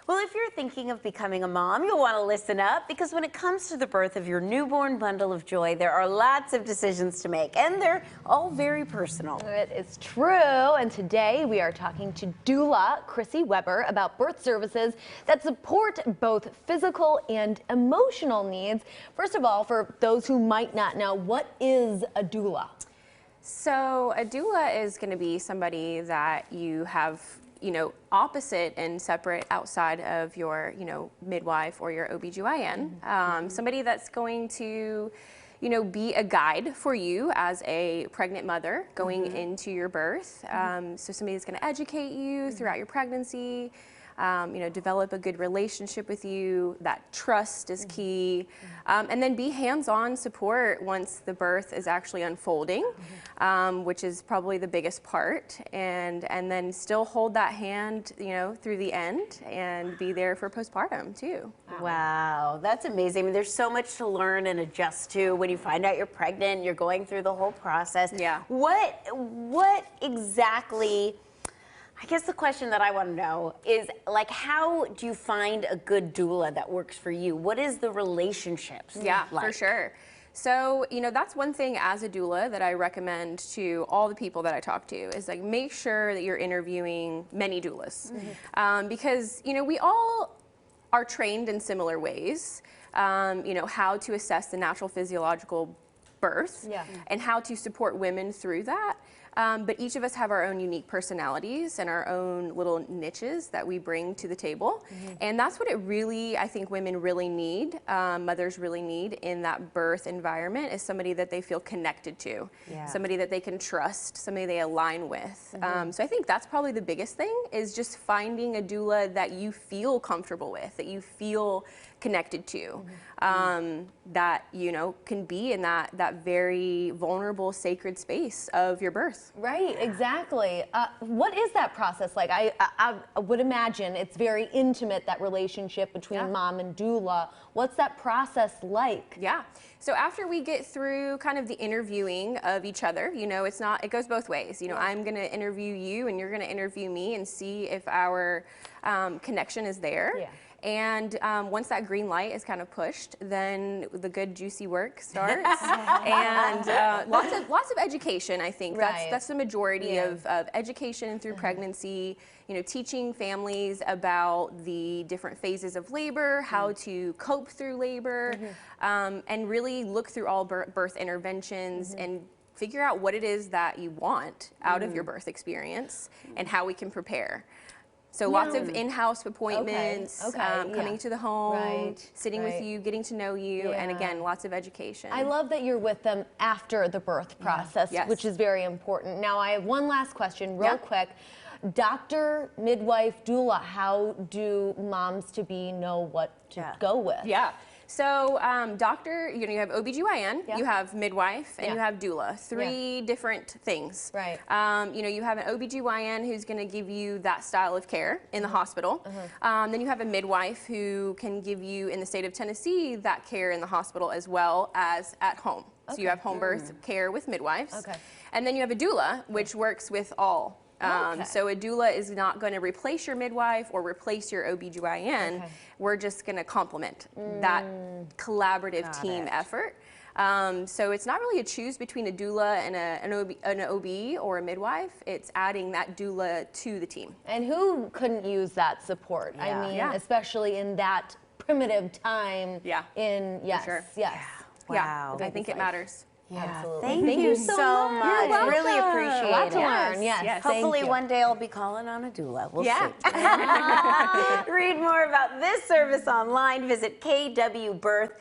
Well, if you're thinking of becoming a mom, you'll want to listen up, because when it comes to the birth of your newborn bundle of joy, there are lots of decisions to make, and they're all very personal. It is true, and today we are talking to doula Chrissy Weber about birth services that support both physical and emotional needs. First of all, for those who might not know, what is a doula? So a doula is going to be somebody that you have, opposite and separate outside of your, midwife or your OBGYN. Somebody that's going to, be a guide for you as a pregnant mother going into your birth. So somebody that's going to educate you throughout your pregnancy, develop a good relationship with you. That trust is key. And then be hands-on support once the birth is actually unfolding, which is probably the biggest part. And then still hold that hand, through the end, and be there for postpartum too. Wow, that's amazing. I mean, there's so much to learn and adjust to when you find out you're pregnant, you're going through the whole process. Yeah. What exactly, I guess the question that I want to know is, like, how do you find a good doula that works for you? What is the relationships like? For sure. So, that's one thing as a doula that I recommend to all the people that I talk to is, like, make sure that you're interviewing many doulas. Because, we all are trained in similar ways, how to assess the natural physiological birth and how to support women through that. But each of us have our own unique personalities and our own little niches that we bring to the table. And that's what I think women really need, mothers really need in that birth environment, is somebody that they feel connected to, somebody that they can trust, somebody they align with. So I think that's probably the biggest thing, is just finding a doula that you feel comfortable with, that you feel connected to, that, can be in that very vulnerable, sacred space of your birth. Right, exactly. What is that process like? I would imagine it's very intimate, that relationship between mom and doula. What's that process like? Yeah. So after we get through kind of the interviewing of each other, it goes both ways. I'm going to interview you and you're going to interview me and see if our connection is there. And once that green light is kind of pushed, then the good juicy work starts. And lots of education, I think. That's the majority of education through pregnancy, teaching families about the different phases of labor, how to cope through labor, and really look through all birth interventions and figure out what it is that you want out of your birth experience and how we can prepare. So lots of in-house appointments, coming to the home, sitting with you, getting to know you, and again, lots of education. I love that you're with them after the birth process, which is very important. Now, I have one last question real quick. Doctor, midwife, doula, how do moms-to-be know what to go with? So doctor, you have OBGYN, you have midwife, and you have doula. Three different things. You have an OBGYN who's going to give you that style of care in the hospital. Then you have a midwife who can give you, in the state of Tennessee, that care in the hospital as well as at home. So you have home birth care with midwives. And then you have a doula, which works with all. So a doula is not going to replace your midwife or replace your OBGYN. We're just going to complement that collaborative team effort. So it's not really a choose between a doula and an OB or a midwife. It's adding that doula to the team. And who couldn't use that support? I mean, especially in that primitive time. Wow. I think it matters. Thank you so much. Really appreciate it. A lot to learn. Hopefully one day I'll be calling on a doula. We'll see. Read more about this service online. Visit kwbirth.com.